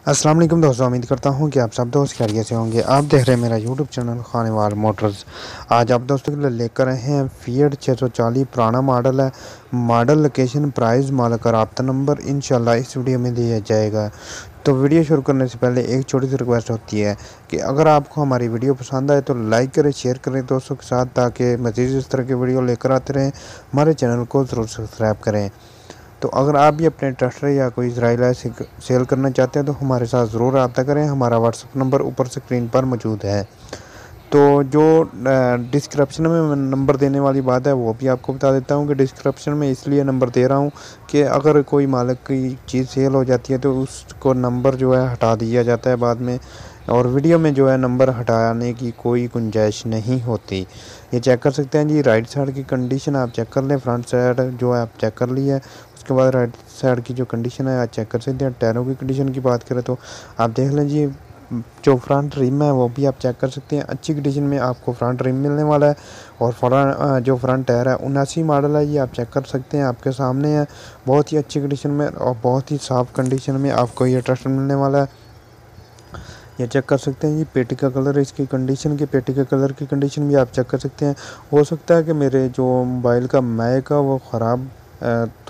अस्सलाम वालेकुम दोस्तों, उम्मीद करता हूँ कि आप सब दोस्त खैरियत से होंगे। आप देख रहे हैं मेरा यूट्यूब चैनल खानेवाल मोटर्स। आज आप दोस्तों के लिए लेकर आए हैं फिएट 640 पुराना मॉडल है। मॉडल, लोकेशन, प्राइस, मालिक का राब्ता नंबर इंशाल्लाह इस वीडियो में दिया जाएगा। तो वीडियो शुरू करने से पहले एक छोटी सी रिक्वेस्ट होती है कि अगर आपको हमारी वीडियो पसंद आए तो लाइक करें, शेयर करें दोस्तों के साथ, ताकि मज़ीद इस तरह की वीडियो लेकर आते रहें। हमारे चैनल को ज़रूर सब्सक्राइब करें। तो अगर आप भी अपने ट्रैक्टर या कोई इजराइल सेल करना चाहते हैं तो हमारे साथ ज़रूर रब्ता करें। हमारा व्हाट्सअप नंबर ऊपर स्क्रीन पर मौजूद है। तो जो डिस्क्रिप्शन में मैं नंबर देने वाली बात है वो भी आपको बता देता हूँ कि डिस्क्रिप्शन में इसलिए नंबर दे रहा हूँ कि अगर कोई मालिक की चीज़ सेल हो जाती है तो उसको नंबर जो है हटा दिया जाता है बाद में, और वीडियो में जो है नंबर हटाने की कोई गुंजाइश नहीं होती। ये चेक कर सकते हैं जी। राइट साइड की कंडीशन आप चेक कर लें, फ्रंट साइड जो है आप चेक कर ली है। उसके बाद राइट साइड की जो कंडीशन है आप चेक कर सकते हैं। टायरों की कंडीशन की बात करें तो आप देख लें जी, जो फ्रंट रिम है वो भी आप चेक कर सकते हैं। अच्छी कंडीशन में आपको फ्रंट रिम मिलने वाला है। और जो फ्रंट टायर है 79 मॉडल है, ये आप चेक कर सकते हैं, आपके सामने है। बहुत ही अच्छी कंडीशन में और बहुत ही साफ़ कंडीशन में आपको ये ट्रैक्टर मिलने वाला है। ये चेक कर सकते हैं जी। पेटी का कलर, इसकी कंडीशन की पेटी के कलर की कंडीशन भी आप चेक कर सकते हैं। हो सकता है कि मेरे जो मोबाइल का माइक है वो ख़राब,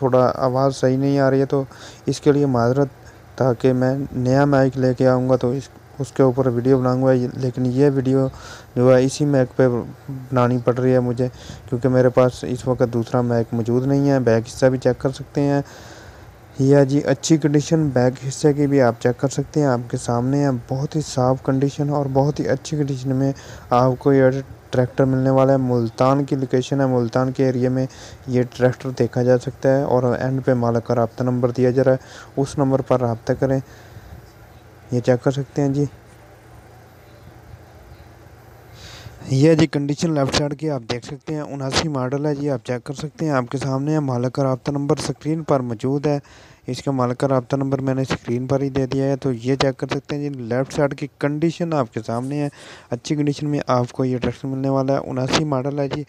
थोड़ा आवाज़ सही नहीं आ रही है, तो इसके लिए माजरत। ताकि मैं नया माइक लेके आऊँगा तो इस उसके ऊपर वीडियो बनाऊँगा, लेकिन ये वीडियो जो है इसी माइक पे बनानी पड़ रही है मुझे, क्योंकि मेरे पास इस वक्त दूसरा माइक मौजूद नहीं है। बैक हिस्सा भी चेक कर सकते हैं। या जी अच्छी कंडीशन बैक हिस्से की भी आप चेक कर सकते हैं, आपके सामने है। बहुत ही साफ़ कंडीशन और बहुत ही अच्छी कंडीशन में आपको ये ट्रैक्टर मिलने वाला है। मुल्तान की लोकेशन है, मुल्तान के एरिया में ये ट्रैक्टर देखा जा सकता है। और एंड पे मालिक का राब्ता नंबर दिया जा रहा है, उस नंबर पर राब्ता करें। ये चेक कर सकते हैं जी। ये जी कंडीशन लेफ्ट साइड की आप देख सकते हैं, 79 मॉडल है जी, आप चेक कर सकते हैं, आपके सामने है। मालिक का राब्ता नंबर स्क्रीन पर मौजूद है। इसका मालिक का राब्ता नंबर मैंने स्क्रीन पर ही दे दिया है। तो ये चेक कर सकते हैं जी। लेफ्ट साइड की कंडीशन आपके सामने है। अच्छी कंडीशन में आपको ये ट्रैक्टर मिलने वाला है। 79 मॉडल है जी।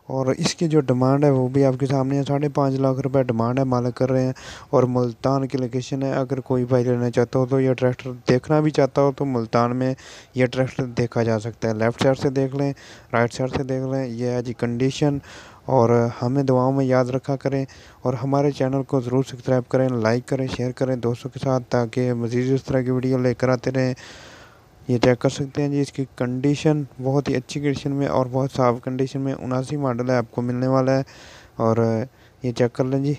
और इसकी जो डिमांड है वो भी आपके सामने है। 5.5 लाख रुपए डिमांड है, मालिक कर रहे हैं। और मुल्तान की लोकेशन है। अगर कोई भाई लेना चाहता हो तो ये ट्रैक्टर देखना भी चाहता हो तो मुल्तान में ये ट्रैक्टर देखा जा सकता है। लेफ़्ट साइड से देख लें, राइट साइड से देख लें। ये है जी कंडीशन। और हमें दुआओं में याद रखा करें। और हमारे चैनल को ज़रूर सब्सक्राइब करें, लाइक करें, शेयर करें दोस्तों के साथ, ताकि मज़ीद इस तरह की वीडियो लेकर आते रहें। ये चेक कर सकते हैं जी। इसकी कंडीशन बहुत ही अच्छी कंडीशन में और बहुत साफ़ कंडीशन में 79 मॉडल है, आपको मिलने वाला है। और ये चेक कर लें जी।